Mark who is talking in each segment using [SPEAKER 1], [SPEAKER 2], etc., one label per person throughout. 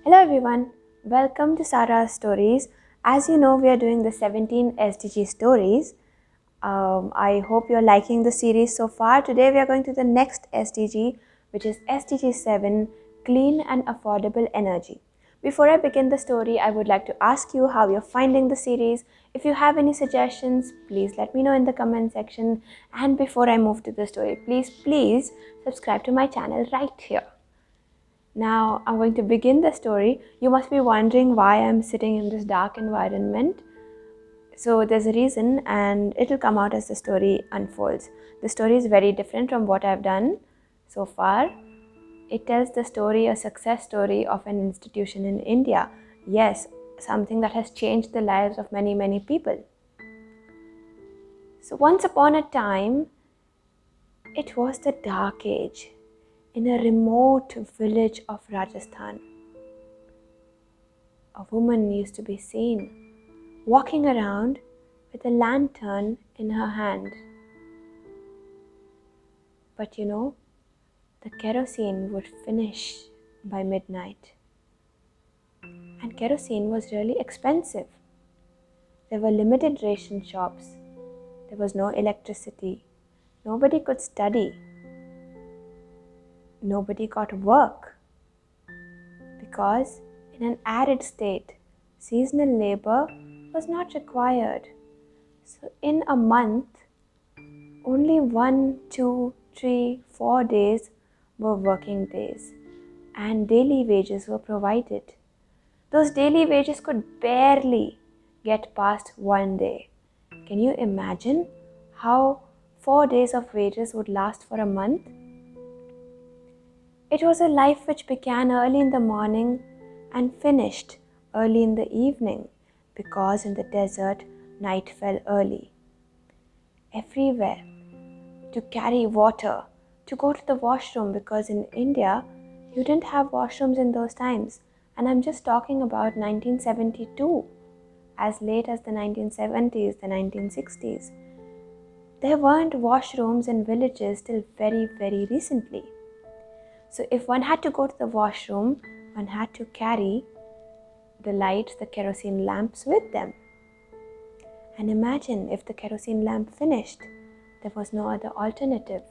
[SPEAKER 1] Hello everyone, welcome to Sara's Stories. As you know, we are doing the 17 SDG Stories. I hope you're liking the series so far. Today we are going to the next SDG, which is SDG 7, Clean and Affordable Energy. Before I begin the story, I would like to ask you how you're finding the series. If you have any suggestions, please let me know in the comment section. And before I move to the story, please subscribe to my channel right here. Now, I'm going to begin the story. You must be wondering why I'm sitting in this dark environment. So, there's a reason, and it'll come out as the story unfolds. The story is very different from what I've done so far. It tells the story, a success story of an institution in India. Yes, something that has changed the lives of many people. So, once upon a time, it was the Dark Age in a remote village of Rajasthan. A woman used to be seen walking around with a lantern in her hand. But the kerosene would finish by midnight. And kerosene was really expensive. There were limited ration shops. There was no electricity. Nobody could study. Nobody got work. Because in an arid state, seasonal labor was not required. So in a month, only 1, 2, 3, 4 days were working days, and daily wages were provided. Those daily wages could barely get past one day. Can you imagine how 4 days of wages would last for a month? It was a life which began early in the morning and finished early in the evening, because in the desert, night fell early. Everywhere, to carry water, to go to the washroom, because in India, you didn't have washrooms in those times. And I'm just talking about 1972, as late as the 1970s, the 1960s. There weren't washrooms in villages till very recently. So if one had to go to the washroom, one had to carry the lights, the kerosene lamps with them. And imagine if the kerosene lamp finished, there was no other alternative.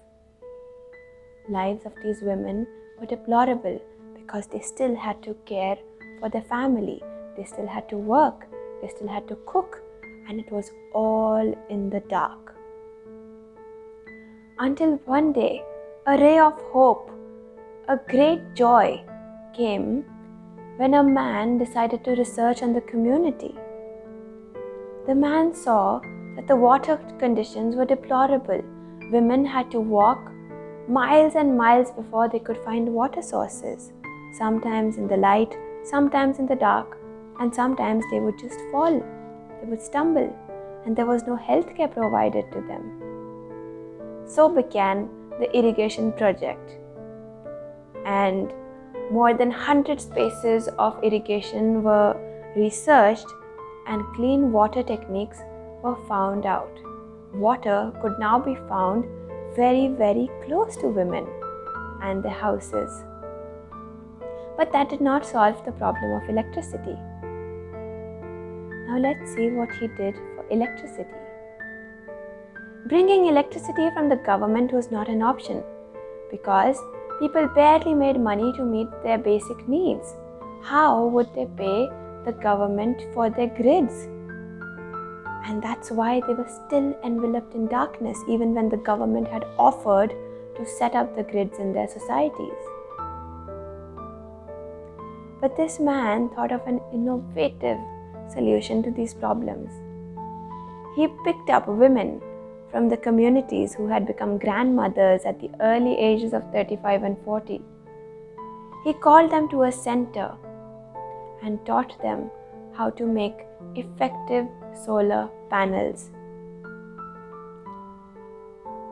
[SPEAKER 1] Lives of these women were deplorable because they still had to care for their family. They still had to work. They still had to cook. And it was all in the dark. Until one day, a ray of hope, a great joy came when a man decided to research on the community. The man saw that the water conditions were deplorable. Women had to walk miles and miles before they could find water sources, sometimes in the light, sometimes in the dark, and sometimes they would just fall. They would stumble, and there was no health care provided to them. So began the irrigation project, and more than 100 spaces of irrigation were researched, and clean water techniques were found out. Water could now be found very close to women and their houses. But that did not solve the problem of electricity. Now let's see what he did for electricity. Bringing electricity from the government was not an option, because people barely made money to meet their basic needs. How would they pay the government for their grids? And that's why they were still enveloped in darkness, even when the government had offered to set up the grids in their societies. But this man thought of an innovative solution to these problems. He picked up women from the communities who had become grandmothers at the early ages of 35 and 40. He called them to a center and taught them how to make effective solar panels.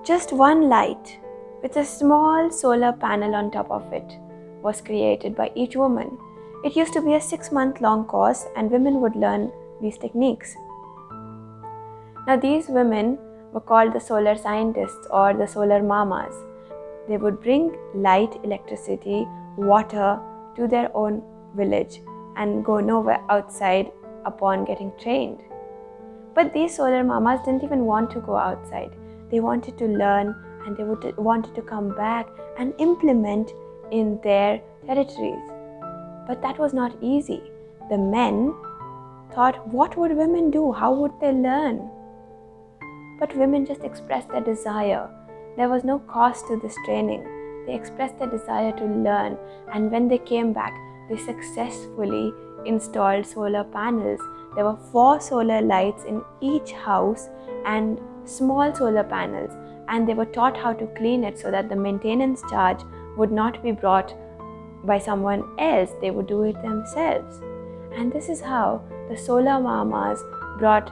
[SPEAKER 1] Just one light with a small solar panel on top of it was created by each woman. It used to be a 6-month-long course, and women would learn these techniques. Now these women were called the solar scientists or the solar mamas. They would bring light, electricity, water to their own village and go nowhere outside upon getting trained. But these solar mamas didn't even want to go outside. They wanted to learn, and they wanted to come back and implement in their territories. But that was not easy. The men thought, what would women do? How would they learn? But women just expressed their desire. There was no cost to this training. They expressed their desire to learn, and when they came back, they successfully installed solar panels. There were 4 solar lights in each house and small solar panels, and they were taught how to clean it so that the maintenance charge would not be brought by someone else. They would do it themselves. And this is how the solar mamas brought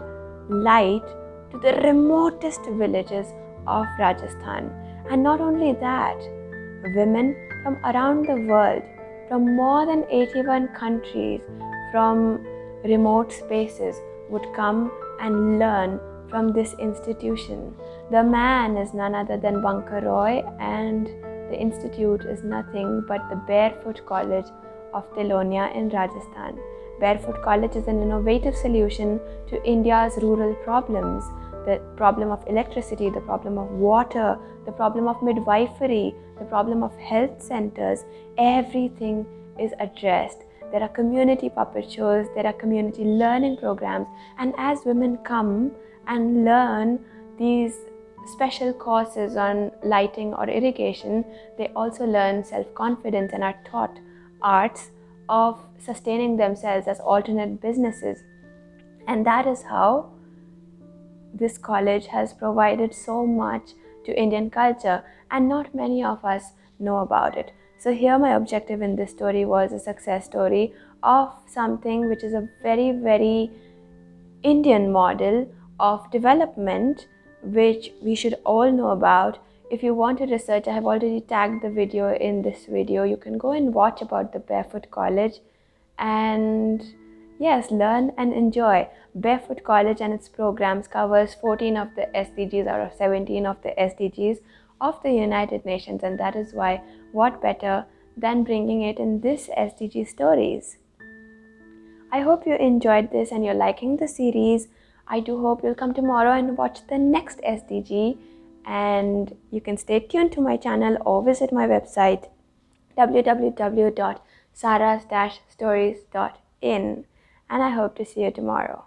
[SPEAKER 1] light to the remotest villages of Rajasthan. And not only that, women from around the world, from more than 81 countries, from remote spaces, would come and learn from this institution. The man is none other than Bankar Roy, and the institute is nothing but the Barefoot College of Telonia in Rajasthan. Barefoot College is an innovative solution to India's rural problems. The problem of electricity, the problem of water, the problem of midwifery, the problem of health centers, everything is addressed. There are community puppet shows, there are community learning programs, and as women come and learn these special courses on lighting or irrigation, they also learn self-confidence and are taught arts of sustaining themselves as alternate businesses. And that is how this college has provided so much to Indian culture, and not many of us know about it. So here my objective in this story was a success story of something which is a very, very Indian model of development, which we should all know about. If you want to research, I have already tagged the video in this video. You can go and watch about the Barefoot College and yes, learn and enjoy. Barefoot College and its programs covers 14 of the SDGs out of 17 of the SDGs of the United Nations, and that is why what better than bringing it in this SDG Stories. I hope you enjoyed this and you're liking the series. I do hope you'll come tomorrow and watch the next SDG, and you can stay tuned to my channel or visit my website www.saras-stories.in, and I hope to see you tomorrow.